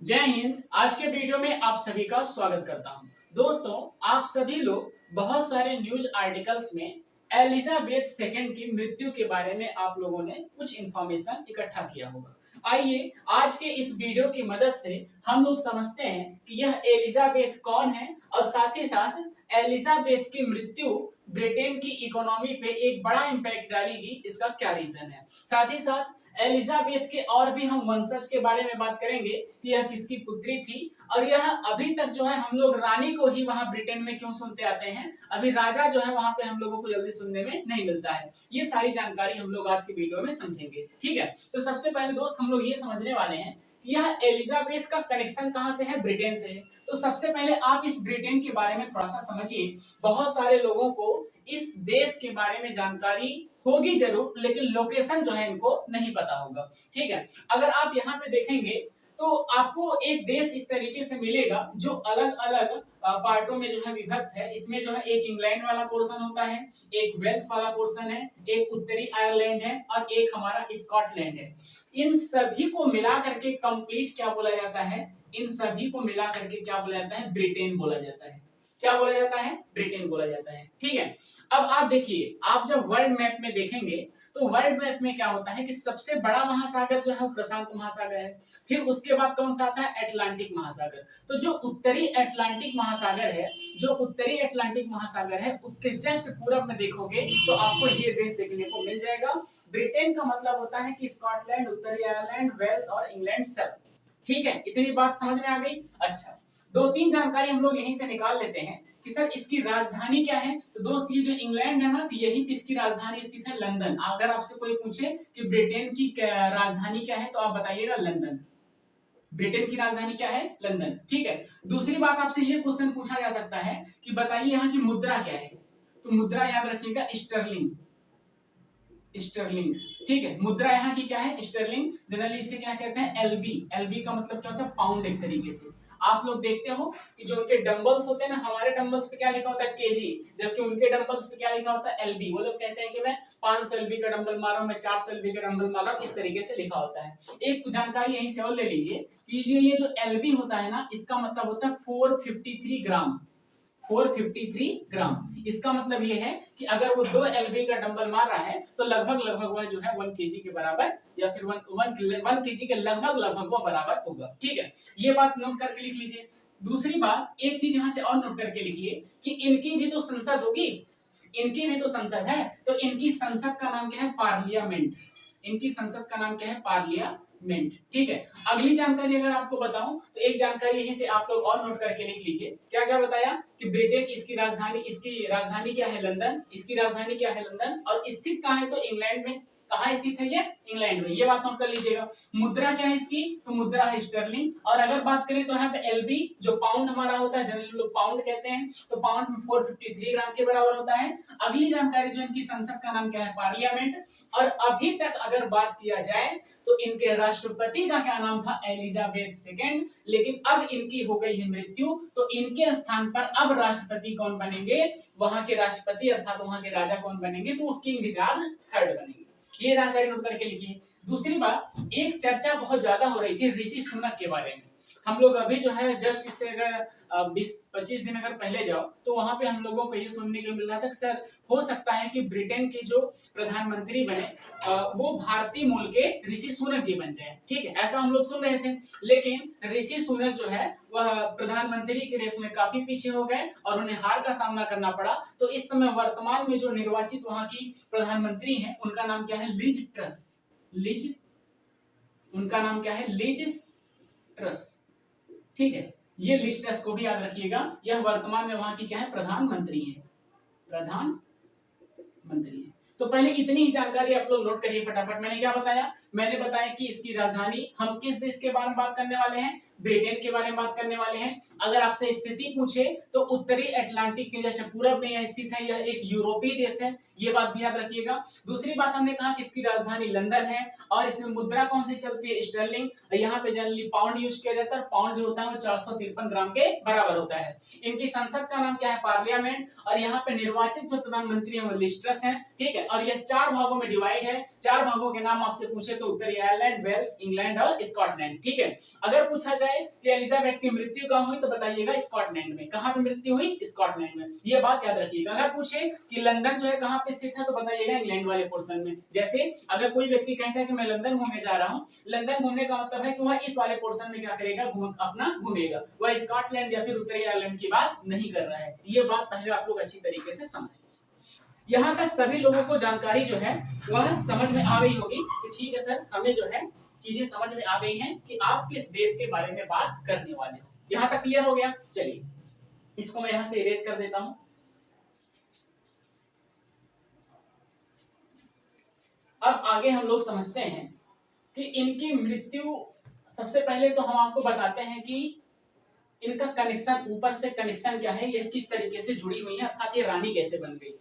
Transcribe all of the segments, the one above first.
जय हिंद। आज के वीडियो में आप सभी का स्वागत करता हूं। दोस्तों, आप सभी लोग बहुत सारे न्यूज आर्टिकल्स में एलिजाबेथ सेकंड की मृत्यु के बारे में आप लोगों ने कुछ इंफॉर्मेशन इकट्ठा किया होगा। आइए आज के इस वीडियो की मदद से हम लोग समझते हैं कि यह एलिजाबेथ कौन है और साथ ही साथ एलिजाबेथ की मृत्यु ब्रिटेन की इकोनॉमी पे एक बड़ा इम्पैक्ट डालेगी, इसका क्या रीजन है। साथ ही साथ एलिजाबेथ के और भी हम वंशज के बारे में बात करेंगे कि यह किसकी पुत्री थी और यह अभी तक जो है हम लोग रानी को ही वहां ब्रिटेन में क्यों सुनते आते हैं, अभी राजा जो है वहां पे हम लोगों को जल्दी सुनने में नहीं मिलता है। ये सारी जानकारी हम लोग आज की वीडियो में समझेंगे। ठीक है, तो सबसे पहले दोस्त हम लोग ये समझने वाले हैं कि यह एलिजाबेथ का कनेक्शन कहां से है, ब्रिटेन से है। तो सबसे पहले आप इस ब्रिटेन के बारे में थोड़ा सा समझिए। बहुत सारे लोगों को इस देश के बारे में जानकारी होगी जरूर, लेकिन लोकेशन जो है इनको नहीं पता होगा। ठीक है, अगर आप यहाँ पे देखेंगे तो आपको एक देश इस तरीके से मिलेगा जो अलग अलग पार्टों में जो है विभक्त है। इसमें जो है एक इंग्लैंड वाला पोर्शन होता है, एक वेल्स वाला पोर्शन है, एक उत्तरी आयरलैंड है और एक हमारा स्कॉटलैंड है। इन सभी को मिला करके कंप्लीट क्या बोला जाता है, इन सभी को मिला करके क्या बोला जाता है, ब्रिटेन बोला जाता है। क्या बोला जाता है, ब्रिटेन बोला जाता है। ठीक है, अब आप देखिए, आप जब वर्ल्ड मैप में देखेंगे तो वर्ल्ड मैप में क्या होता है कि सबसे बड़ा महासागर जो है प्रशांत महासागर है। फिर उसके बाद कौन सा आता है, अटलांटिक महासागर। तो जो उत्तरी अटलांटिक महासागर है, जो उत्तरी अटलांटिक महासागर है उसके जस्ट पूरब में देखोगे तो आपको ये देश देखने को मिल जाएगा। ब्रिटेन का मतलब होता है कि स्कॉटलैंड, उत्तरी आयरलैंड, वेल्स और इंग्लैंड सब। ठीक है, इतनी बात समझ में आ गई। अच्छा, दो तीन जानकारी हम लोग यहीं से निकाल लेते हैं कि सर इसकी राजधानी क्या है। तो दोस्त ये जो इंग्लैंड है ना, तो यहीं पे इसकी राजधानी स्थित है, लंदन। अगर आपसे कोई पूछे कि ब्रिटेन की राजधानी क्या है तो आप बताइएगा लंदन। ब्रिटेन की राजधानी क्या है, लंदन। ठीक है, दूसरी बात आपसे ये क्वेश्चन पूछा जा सकता है कि बताइए यहाँ की मुद्रा क्या है। तो मुद्रा याद रखिएगा स्टर्लिंग। स्टर्लिंग, ठीक है, मुद्रा यहाँ की क्या है, स्टर्लिंग। जनरली इसे क्या कहते हैं, एलबी। एलबी का मतलब क्या होता है, पाउंड। एक तरीके से आप लोग देखते हो कि जो उनके डंबल्स होते हैं ना, हमारे डंबल्स पे क्या लिखा होता है, केजी, जबकि उनके डंबल्स पे क्या लिखा होता है, एलबी। वो लोग कहते हैं कि मैं 500 एलबी का डंबल मार रहा हूं, मैं 400 एलबी का डंबल मार रहा हूं, इस तरीके से लिखा होता है। एक जानकारी यहीं से और ले लीजिए कि ये जो एलबी होता है ना, इसका मतलब होता है 453 ग्राम। 453 ग्राम। इसका मतलब ये है कि अगर वो 2 एलबी का डंबल मार रहा है तो लगभग वह जो है 1 केजी के बराबर या फिर 1 केजी के लगभग वो बराबर होगा। ठीक है, ये बात नोट करके लिख लीजिए। दूसरी बात, एक चीज यहाँ से और नोट करके लिखिए कि इनकी भी तो संसद होगी, इनकी भी तो संसद है। तो इनकी संसद का नाम क्या है, पार्लियामेंट। इनकी संसद का नाम क्या है, पार्लियामेंट। ठीक है, अगली जानकारी अगर आपको बताऊं तो एक जानकारी यहीं से आप लोग और नोट करके लिख लीजिए। क्या क्या बताया कि ब्रिटेन इसकी राजधानी क्या है, लंदन। इसकी राजधानी क्या है, लंदन। और स्थित कहाँ है, तो इंग्लैंड में। कहाँ स्थित है ये, इंग्लैंड में। ये बात नोट कर लीजिएगा। मुद्रा क्या है इसकी, तो मुद्रा है स्टर्लिंग। और अगर बात करें तो यहाँ पे एलबी जो पाउंड हमारा होता है, जनरली लोग पाउंड कहते हैं, तो पाउंड में 453 ग्राम के बराबर होता है। अगली जानकारी जो इनकी संसद का नाम क्या है, पार्लियामेंट। और अभी तक अगर बात किया जाए तो इनके राष्ट्रपति का क्या नाम था, एलिजाबेथ सेकंड। लेकिन अब इनकी हो गई है मृत्यु, तो इनके स्थान पर अब राष्ट्रपति कौन बनेंगे, वहां के राष्ट्रपति अर्थात वहां के राजा कौन बनेंगे, तो वो किंग जॉर्ज थर्ड बनेंगे। ये जानकारी नोट करके लिखिए। दूसरी बात, एक चर्चा बहुत ज्यादा हो रही थी ऋषि सुनक के बारे में। हम लोग अभी जो है जस्ट इससे अगर 20-25 दिन अगर पहले जाओ तो वहां पे हम लोगों को ये सुनने को मिल रहा था कि सर हो सकता है कि ब्रिटेन के जो प्रधानमंत्री बने वो भारतीय मूल के ऋषि सुनक जी बन जाए। ठीक है, ऐसा हम लोग सुन रहे थे। लेकिन ऋषि सुनक जो है वह प्रधानमंत्री की रेस में काफी पीछे हो गए और उन्हें हार का सामना करना पड़ा। तो इस समय वर्तमान में जो निर्वाचित वहां की प्रधानमंत्री हैं उनका नाम क्या है, लिज ट्रस। लिज, उनका नाम क्या है, लिज ट्रस। ठीक है, ये लिज ट्रस को भी याद रखिएगा। यह वर्तमान में वहां की क्या है, प्रधानमंत्री है, प्रधानमंत्री है। तो पहले इतनी ही जानकारी आप लोग नोट करिए फटाफट। मैंने क्या बताया, मैंने बताया कि इसकी राजधानी, हम किस देश के बारे में बात करने वाले हैं, ब्रिटेन के बारे में बात करने वाले हैं। अगर आपसे स्थिति पूछे तो उत्तरी अटलांटिक के जस्ट पूरब में यह स्थित है, यह एक यूरोपीय देश है, ये बात भी याद रखिएगा। दूसरी बात, हमने कहा कि इसकी राजधानी लंदन है और इसमें मुद्रा कौन सी चलती है, स्टर्लिंग। यहाँ पे जनरली पाउंड यूज किया जाता है। पाउंड जो होता है वो 453 ग्राम के बराबर होता है। इनकी संसद का नाम क्या है, पार्लियामेंट। और यहाँ पे निर्वाचित जो प्रधानमंत्री है वो लिज ट्रस है। ठीक है, है, और यह 4 भागों में डिवाइड है। 4 भागों के नाम आपसे पूछे तो उत्तरी आयरलैंड, वेल्स, इंग्लैंड और स्कॉटलैंड। ठीक है, अगर पूछा जाए कि एलिजाबेथ की मृत्यु कहां हुई तो बताइएगा स्कॉटलैंड में। कहां पे मृत्यु हुई? स्कॉटलैंड में, ये बात याद रखिएगा। अगर पूछे कि लंदन जो है कहां पे स्थित है तो बताइएगा इंग्लैंड वाले पोर्शन में। जैसे अगर कोई व्यक्ति कहता है कि मैं लंदन घूमने जा रहा हूं, लंदन घूमने का मतलब है कि वह इस वाले पोर्शन में क्या करेगा, अपना घूमेगा, वह स्कॉटलैंड या फिर उत्तरी आयरलैंड की बात नहीं कर रहा है। ये बात पहले आप लोग अच्छी तरीके से समझ लीजिए। यहाँ तक सभी लोगों को जानकारी जो है वह समझ में आ गई होगी कि ठीक है सर, हमें जो है चीजें समझ में आ गई हैं कि आप किस देश के बारे में बात करने वाले हो। यहाँ तक क्लियर हो गया? चलिए इसको मैं यहाँ से इरेज कर देता हूं। अब आगे हम लोग समझते हैं कि इनकी मृत्यु, सबसे पहले तो हम आपको बताते हैं कि इनका कनेक्शन, ऊपर से कनेक्शन क्या है, यह किस तरीके से जुड़ी हुई है, अर्थात ये रानी कैसे बन गई।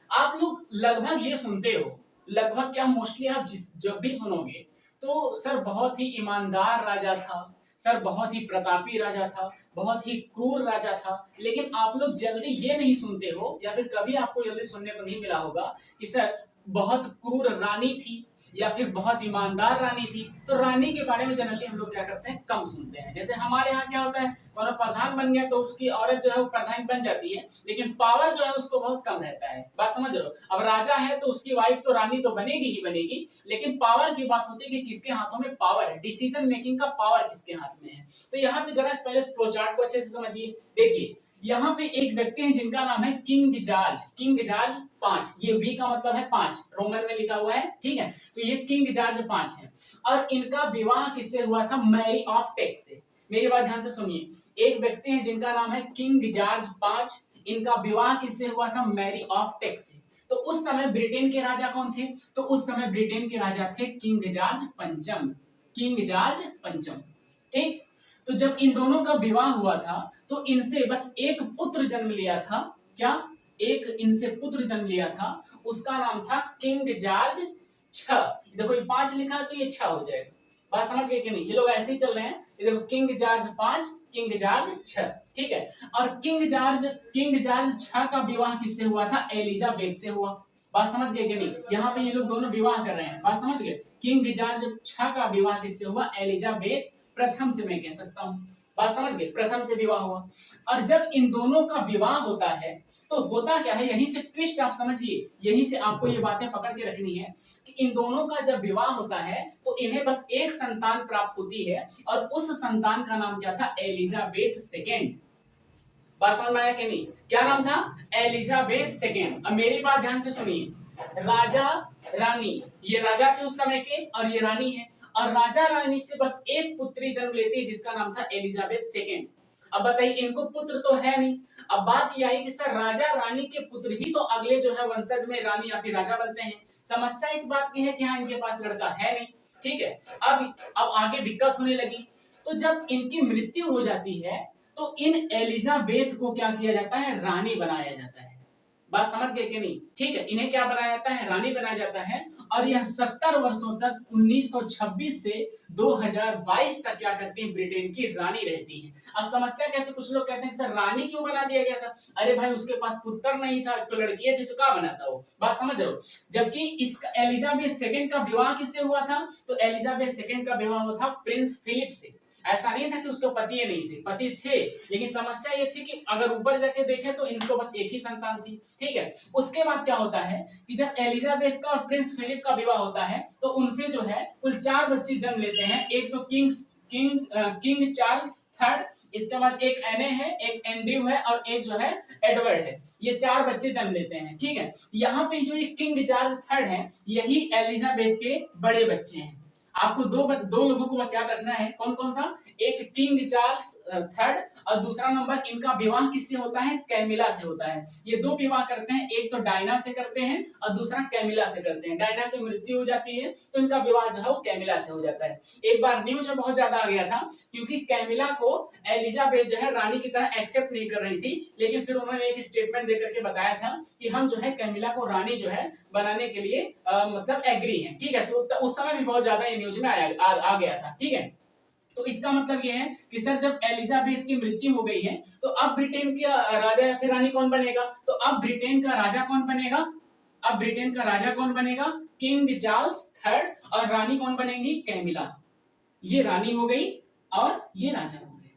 आप लोग लगभग ये सुनते हो, लगभग क्या मोस्टली आप जब भी सुनोगे तो सर बहुत ही ईमानदार राजा था, सर बहुत ही प्रतापी राजा था, बहुत ही क्रूर राजा था। लेकिन आप लोग जल्दी ये नहीं सुनते हो, या फिर कभी आपको जल्दी सुनने को नहीं मिला होगा कि सर बहुत क्रूर रानी थी या फिर बहुत ईमानदार रानी थी। तो रानी के बारे में जनरली हम लोग क्या करते हैं, कम सुनते हैं। जैसे हमारे यहाँ क्या होता है, वह प्रधान बन गया तो उसकी औरत जो है वो प्रधान बन जाती है, लेकिन पावर जो है उसको बहुत कम रहता है। बात समझ रहे हो? अब राजा है तो उसकी वाइफ तो रानी तो बनेगी ही बनेगी, लेकिन पावर की बात होती है कि किसके हाथों में पावर है, डिसीजन मेकिंग का पावर किसके हाथ में है। तो यहाँ पे जरा पहले फ्लो चार्ट को अच्छे से समझिए। देखिए यहाँ पे एक व्यक्ति है जिनका नाम है किंग जॉर्ज, किंग जॉर्ज 5, ये वी का मतलब है 5, रोमन में लिखा हुआ है। ठीक है, तो ये किंग जॉर्ज 5 है, और इनका विवाह किससे हुआ था? मैरी ऑफ टेक्स से। मेरी बात ध्यान से सुनिए, एक व्यक्ति है जिनका नाम है किंग जॉर्ज 5, इनका विवाह किससे हुआ था? मैरी ऑफ टेक्स से। तो उस समय ब्रिटेन के राजा कौन थे? तो उस समय ब्रिटेन के राजा थे किंग जॉर्ज पंचम, किंग जॉर्ज पंचम। ठीक, तो जब इन दोनों का विवाह हुआ था तो इनसे बस एक पुत्र जन्म लिया था। क्या? एक इनसे पुत्र जन्म लिया था, उसका नाम था किंग जॉर्ज 6। देखो ये 5 लिखा है तो ये 6 हो जाएगा। बात समझ गए कि नहीं? ये लोग ऐसे ही चल रहे हैं। ये देखो किंग जॉर्ज 5, किंग जॉर्ज 6। ठीक है, और किंग जॉर्ज 6 का विवाह किससे हुआ था? एलिजाबेथ से हुआ। बात समझ गए कि नहीं? यहाँ पे ये लोग दोनों विवाह कर रहे हैं। बात समझ गए? किंग जॉर्ज 6 का विवाह किससे हुआ? एलिजाबेथ प्रथम से, मैं कह सकता हूं। बात समझ गए? प्रथम से विवाह हुआ। और जब इन दोनों का विवाह होता है तो होता क्या है, यहीं से ट्विस्ट आप समझिए, यहीं से आपको ये बातें पकड़ के रखनी है कि इन दोनों का जब विवाह होता है तो इन्हें बस एक संतान प्राप्त होती है, और उस संतान का नाम क्या था? Elizabeth second. बात समझ में आया कि नहीं? क्या नाम था? Elizabeth second. अब मेरी बात ध्यान से सुनिए, राजा रानी, ये राजा थे उस समय के और ये रानी है, और राजा रानी से बस एक पुत्री जन्म लेती है जिसका नाम था एलिजाबेथ सेकेंड। अब बताइए, इनको पुत्र तो है नहीं। अब बात ये आई कि सर राजा रानी के पुत्र ही तो अगले जो है वंशज में रानी या फिर राजा बनते हैं। समस्या इस बात की है कि हाँ इनके पास लड़का है नहीं। ठीक है, अब आगे दिक्कत होने लगी। तो जब इनकी मृत्यु हो जाती है तो इन एलिजाबेथ को क्या किया जाता है? रानी बनाया जाता है। बात समझ गए कि नहीं? ठीक है, इन्हें क्या बनाया जाता है? रानी बनाया जाता है, और यह 70 वर्षों तक 1926 से 2022 तक क्या करती है? ब्रिटेन की रानी रहती है। अब समस्या क्या थी? कुछ लोग कहते हैं सर रानी क्यों बना दिया गया था? अरे भाई उसके पास पुत्र नहीं था, तो लड़कियां थी तो क्या बनाता वो। बात समझ रहे हो? जबकि इसका एलिजाबेथ सेकेंड का विवाह किससे हुआ था? तो एलिजाबेथ सेकेंड का विवाह हुआ था प्रिंस फिलिप से। ऐसा नहीं था कि उसके पति नहीं थे, पति थे, लेकिन समस्या ये थी कि अगर ऊपर जाके देखें तो इनको बस एक ही संतान थी। ठीक है, उसके बाद क्या होता है कि जब एलिजाबेथ का और प्रिंस फिलिप का विवाह होता है तो उनसे जो है कुल 4 बच्चे जन्म लेते हैं। एक तो किंग चार्ल्स 3, इसके बाद एक एने है, एक एंड्रयू है, और एक जो है एडवर्ड है। ये 4 बच्चे जन्म लेते हैं। ठीक है, यहाँ पे जो ये किंग जॉर्ज 3 है, यही एलिजाबेथ के बड़े बच्चे हैं। आपको दो लोगों को बस याद रखना है, कौन कौन सा? एक किंग चार्ल्स 3 और दूसरा नंबर इनका विवाह किससे होता है? कैमिला से होता है। ये 2 विवाह करते हैं, एक तो डायना से करते हैं और दूसरा कैमिला से करते हैं। डायना की मृत्यु हो जाती है तो इनका विवाह जो है वो कैमिला से हो जाता है। एक बार न्यूज में बहुत ज्यादा आ गया था क्योंकि कैमिला को एलिजाबेथ जो है रानी की तरह एक्सेप्ट नहीं कर रही थी, लेकिन फिर उन्होंने एक स्टेटमेंट देकर के बताया था कि हम जो है कैमिला को रानी जो है बनाने के लिए मतलब एग्री है। ठीक है, तो उस समय भी बहुत ज्यादा ये न्यूज में आ गया था। ठीक है, तो इसका मतलब ये है कि सर जब एलिजाबेथ की मृत्यु हो गई है तो अब ब्रिटेन का राजा या फिर रानी कौन बनेगा? तो अब ब्रिटेन का राजा कौन बनेगा? अब ब्रिटेन का राजा कौन बनेगा? किंग चार्ल्स थर्ड, और रानी कौन बनेगी? कैमिला। ये रानी हो गई और ये राजा हो गए।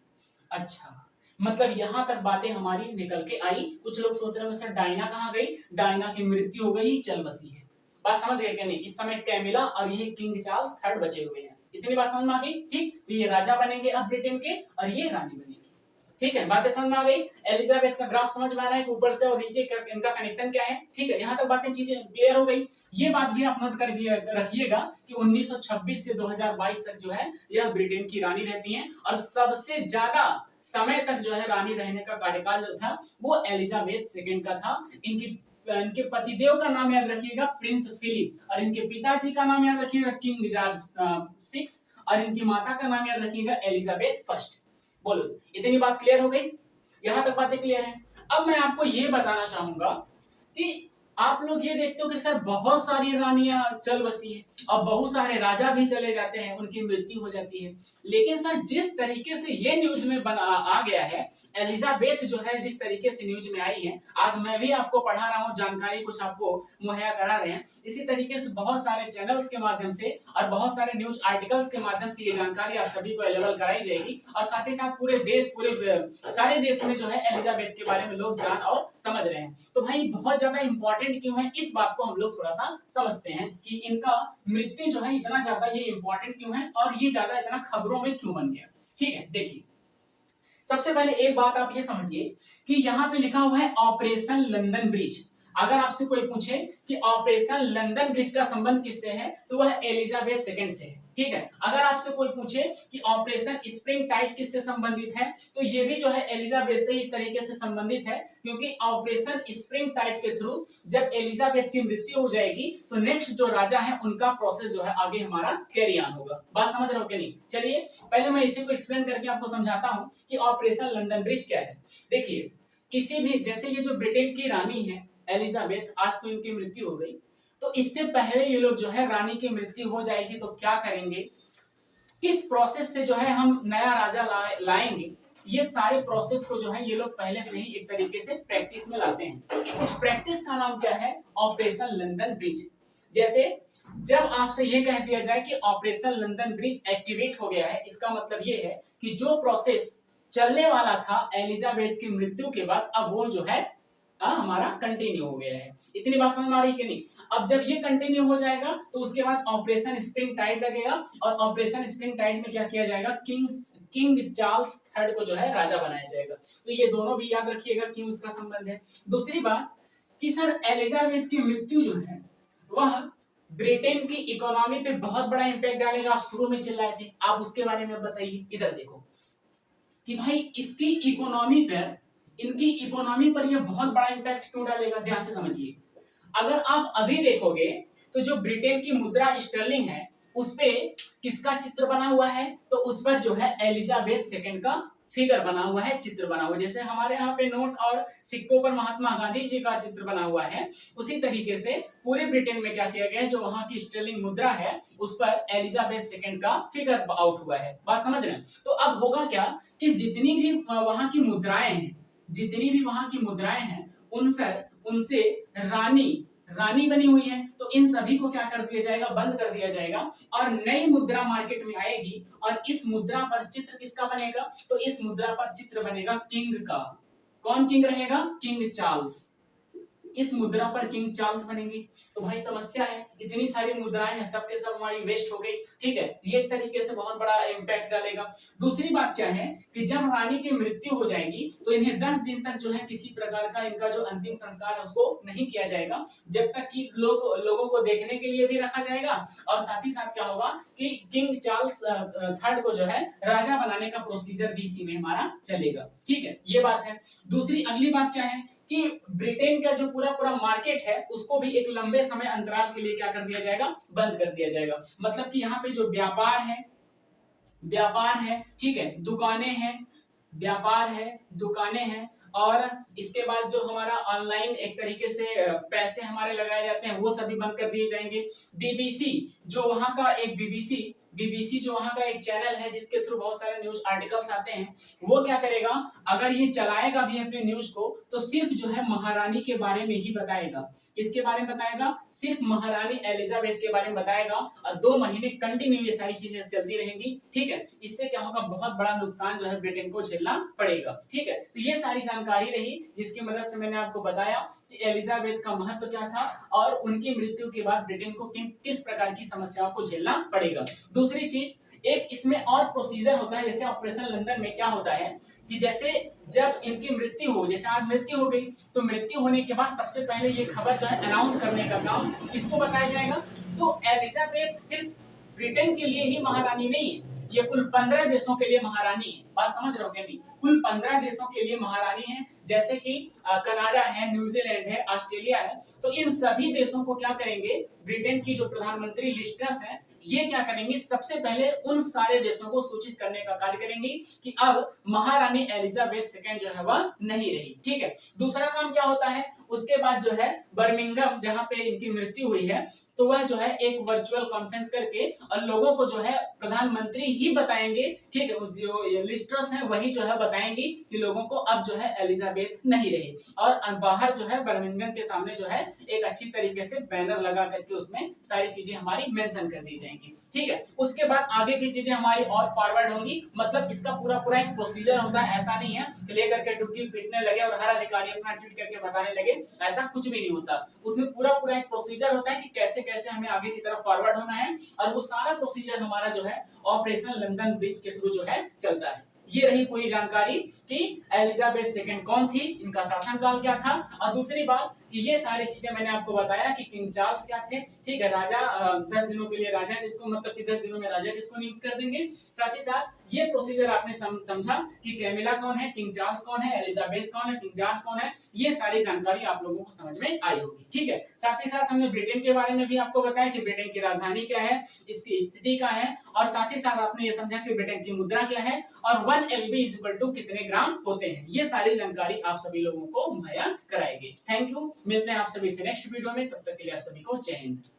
अच्छा, मतलब यहां तक बातें हमारी निकल के आई। कुछ लोग सोच रहे होंगे सर डायना कहाँ गई? डायना की मृत्यु हो गई, चल बसी है। बात समझ गए क्या नहीं? इस समय कैमिला और ये किंग चार्ल्स थर्ड बचे हुए हैं। इतनी बात समझ में आ गई? ठीक, तो ये राजा बनेंगे अब ब्रिटेन के और ये रानी बनेगी। ठीक है, बातें समझ में आ गई? एलिजाबेथ का ग्राफ समझ में आ रहा है कि ऊपर से और नीचे इनका कनेक्शन क्या है? ठीक है, यहाँ तक बातें चीजें क्लियर हो गई। ये बात भी आप नोट कर रखिएगा कि 1926 से 2022 तक जो है यह ब्रिटेन की रानी रहती हैं, और सबसे ज्यादा समय तक जो है रानी रहने का कार्यकाल जो था वो एलिजाबेथ सेकेंड का था। इनके पतिदेव का नाम याद रखिएगा प्रिंस फिलिप, और इनके पिताजी का नाम याद रखिएगा किंग जॉर्ज 6, और इनकी माता का नाम याद रखिएगा एलिजाबेथ फर्स्ट। बोलो, इतनी बात क्लियर हो गई? यहां तक बातें क्लियर है? अब मैं आपको ये बताना चाहूंगा कि आप लोग ये देखते हो कि सर बहुत सारी रानियां चल बसी है और बहुत सारे राजा भी चले जाते हैं, उनकी मृत्यु हो जाती है। लेकिन सर जिस तरीके से ये न्यूज में आ गया है, एलिजाबेथ जो है जिस तरीके से न्यूज में आई है, आज मैं भी आपको पढ़ा रहा हूँ, जानकारी कुछ आपको मुहैया करा रहे हैं। इसी तरीके से बहुत सारे चैनल्स के माध्यम से और बहुत सारे न्यूज आर्टिकल्स के माध्यम से ये जानकारी आप सभी को अवेलेबल कराई जाएगी, और साथ ही साथ पूरे सारे देश में जो है एलिजाबेथ के बारे में लोग जान और समझ रहे हैं। तो भाई बहुत ज्यादा इंपॉर्टेंट क्यों है, इस बात को हम लोग थोड़ा सा समझते हैं कि इनका मृत्यु जो है इतना ज्यादा ये इंपॉर्टेंट क्यों है और ये ज्यादा इतना खबरों में क्यों बन गया। ठीक है, देखिए सबसे पहले एक बात आप ये समझिए कि यहाँ पे लिखा हुआ है ऑपरेशन लंदन ब्रिज। अगर आपसे कोई पूछे कि ऑपरेशन लंदन ब्रिज का संबंध किससे है, तो वह एलिजाबेथ सेकंड से है। ठीक है, अगर आपसे कोई पूछे कि ऑपरेशन स्प्रिंग टाइड किससे संबंधित है, तो ये भी जो है एलिजाबेथ से एक तरीके से संबंधित है, क्योंकि ऑपरेशन स्प्रिंग टाइड के थ्रू जब एलिजाबेथ की मृत्यु हो जाएगी तो नेक्स्ट जो राजा है उनका प्रोसेस जो है आगे हमारा कैरी ऑन होगा। बात समझ रहे हो कि नहीं? चलिए पहले मैं इसी को एक्सप्लेन करके आपको समझाता हूँ कि ऑपरेशन लंदन ब्रिज क्या है। देखिए, किसी भी जैसे ये जो ब्रिटेन की रानी है एलिजाबेथ, आज तो इनकी मृत्यु हो गई, तो इससे पहले ये लोग जो है रानी की मृत्यु हो जाएगी तो क्या करेंगे, किस प्रोसेस से जो है हम नया राजा लाएंगे, ये सारे प्रोसेस को जो है ये लोग पहले से ही एक तरीके से प्रैक्टिस में लाते हैं। इस प्रैक्टिस का नाम क्या है? Operation London bridge. जैसे जब आपसे ये कह दिया जाए कि ऑपरेशन लंदन ब्रिज एक्टिवेट हो गया है, इसका मतलब ये है कि जो प्रोसेस चलने वाला था एलिजाबेथ की मृत्यु के बाद, अब वो जो है हमारा कंटिन्यू हो गया है। इतनी बात समझ में आ रही है कि नहीं? अब जब ये कंटिन्यू हो जाएगा तो उसके बाद ऑपरेशन स्प्रिंग टाइड लगेगा, और ऑपरेशन स्प्रिंग टाइड में क्या किया जाएगा, किंग चार्ल्स थर्ड को जो है राजा बनाया जाएगा। तो ये दोनों भी याद रखिएगा क्यों इसका संबंध है। दूसरी बात कि सर एलिजाबेथ की मृत्यु जो है वह ब्रिटेन की इकोनॉमी पे बहुत बड़ा इंपैक्ट डालेगा। आप शुरू में चिल्लाए थे, आप उसके बारे में बताइए। इधर देखो कि भाई इसकी इकोनॉमी पर, इनकी इकोनॉमी पर यह बहुत बड़ा इंपैक्ट क्यों डालेगा, ध्यान से समझिए। अगर आप अभी देखोगे तो जो ब्रिटेन की मुद्रा स्टर्लिंग है उस पे किसका चित्र बना हुआ है, तो उस पर जो है एलिजाबेथ सेकंड का फिगर बना हुआ है, चित्र बना हुआ है। जैसे हमारे यहाँ पे नोट और सिक्कों पर महात्मा गांधी जी का चित्र बना हुआ है, उसी तरीके से पूरे ब्रिटेन में क्या किया गया है, जो वहां की स्टर्लिंग मुद्रा है उस पर एलिजाबेथ सेकंड का फिगर आउट हुआ है। बात समझ रहे हैं? तो अब होगा क्या कि जितनी भी वहां की मुद्राएं हैं, जितनी भी वहां की मुद्राएं हैं उनसे रानी बनी हुई है, तो इन सभी को क्या कर दिया जाएगा, बंद कर दिया जाएगा, और नई मुद्रा मार्केट में आएगी। और इस मुद्रा पर चित्र किसका बनेगा, तो इस मुद्रा पर चित्र बनेगा किंग का। कौन किंग रहेगा? King Charles. इस मुद्रा पर किंग चार्ल्स बनेंगे। तो भाई समस्या है, इतनी सारी मुद्राएं हैं, सबके सब हमारी वेस्ट हो गई। ठीक है, ये एक तरीके से बहुत बड़ा इंपैक्ट डालेगा। दूसरी बात क्या है कि जब रानी की मृत्यु हो जाएगी तो इन्हें 10 दिन तक जो है किसी प्रकार का इनका जो अंतिम संस्कार है उसको नहीं किया जाएगा, जब तक कि लोगों को देखने के लिए भी रखा जाएगा, और साथ ही साथ क्या होगा कि किंग चार्ल्स थर्ड को जो है राजा बनाने का प्रोसीजर भी इसी में हमारा चलेगा। ठीक है, ये बात है। दूसरी अगली बात क्या है कि ब्रिटेन का जो पूरा मार्केट है उसको भी एक लंबे समय अंतराल के लिए क्या कर दिया जाएगा, बंद कर दिया जाएगा। मतलब कि यहाँ पे जो व्यापार है, ठीक है, दुकानें हैं, व्यापार है, दुकानें हैं, और इसके बाद जो हमारा ऑनलाइन एक तरीके से पैसे हमारे लगाए जाते हैं वो सभी बंद कर दिए जाएंगे। बीबीसी, जो वहां का एक बीबीसी जो वहां का एक चैनल है जिसके थ्रू बहुत सारे न्यूज आर्टिकल्स आते हैं, वो क्या करेगा, अगर ये चलाएगा भी अपने न्यूज को तो सिर्फ जो है महारानी के बारे में ही बताएगा। किसके बारे में बताएगा? सिर्फ महारानी एलिजाबेथ के बारे में बताएगा, और 2 महीने कंटिन्यू ये सारी चीजें चलती रहेंगी। ठीक है, इससे क्या होगा, बहुत बड़ा नुकसान जो है ब्रिटेन को झेलना पड़ेगा। ठीक है, तो ये सारी जानकारी रही जिसकी मदद से मैंने आपको बताया कि एलिजाबेथ का महत्व क्या था और उनकी मृत्यु के बाद ब्रिटेन को किस प्रकार की समस्याओं को झेलना पड़ेगा। दूसरी चीज, एक इसमें और प्रोसीजर होता है, जैसे ऑपरेशन लंदन में क्या होता है कि जैसे जब इनकी मृत्यु हो, जैसे आज मृत्यु हो गई, तो मृत्यु होने के बाद सबसे पहले ये खबर जो है अनाउंस करने का काम किसको बताया जाएगा? तो एलिजाबेथ सिर्फ ब्रिटेन के लिए ही महारानी नहीं है, ये कुल 15 देशों के लिए महारानी है। बात समझ रहे हो क्या? नहीं, कुल 15 देशों के लिए महारानी है, जैसे कि कनाडा है, न्यूजीलैंड है, ऑस्ट्रेलिया है। तो इन सभी देशों को क्या करेंगे, ब्रिटेन की जो प्रधानमंत्री लिज ट्रस है, ये क्या करेंगे, सबसे पहले उन सारे देशों को सूचित करने का कार्य करेंगे कि अब महारानी एलिजाबेथ सेकंड जो है वह नहीं रही। ठीक है, दूसरा काम क्या होता है, उसके बाद जो है बर्मिंघम जहां पे इनकी मृत्यु हुई है, तो वह जो है एक वर्चुअल कॉन्फ्रेंस करके और लोगों को जो है प्रधानमंत्री ही बताएंगे। ठीक है, उस जो लिज ट्रस है वही जो है बताएंगी कि लोगों को अब जो है एलिजाबेथ नहीं रही, और बाहर जो है बर्मिंघम के सामने जो है एक अच्छी तरीके से बैनर लगा करके उसमें सारी चीजें हमारी मेंशन कर दी जाएंगी। ठीक है, उसके बाद आगे की चीजें हमारी और फॉरवर्ड होंगी। मतलब इसका पूरा पूरा एक प्रोसीजर होता है, ऐसा नहीं है कि लेकर के डुबकी पीटने लगे और हर अधिकारी अपना ट्वीट करके बताने लगे, ऐसा कुछ भी नहीं होता। उसमें पूरा पूरा एक प्रोसीजर होता है कि कैसे कैसे हमें आगे की तरफ फॉरवर्ड होना है, और वो सारा प्रोसीजर हमारा जो है ऑपरेशन लंदन ब्रिज के थ्रू जो है चलता है। ये रही पूरी जानकारी कि एलिजाबेथ सेकंड कौन थी, इनका शासनकाल क्या था, और दूसरी बात कि ये सारी चीजें मैंने आपको बताया कि किंग चार्ल्स क्या थे। ठीक है, राजा 10 दिनों के लिए राजा किसको, मतलब कि 10 दिनों में राजा किसको नियुक्त कर देंगे। साथ ही साथ ये प्रोसीजर आपने समझा कि कैमिला कौन है, किंग चार्ल्स कौन है, एलिजाबेथ कौन है, किंग जॉर्ज कौन है, ये सारी जानकारी आप लोगों को समझ में आई होगी। ठीक है, साथ ही साथ हमने ब्रिटेन के बारे में भी आपको बताया कि ब्रिटेन की राजधानी क्या है, इसकी स्थिति क्या है, और साथ ही साथ आपने ये समझा कि ब्रिटेन की मुद्रा क्या है और 1 LB = कितने ग्राम होते हैं। ये सारी जानकारी आप सभी लोगों को मुहैया कराएगी। थैंक यू, मिलते हैं आप सभी से नेक्स्ट वीडियो में, तब तक के लिए आप सभी को जय हिंद।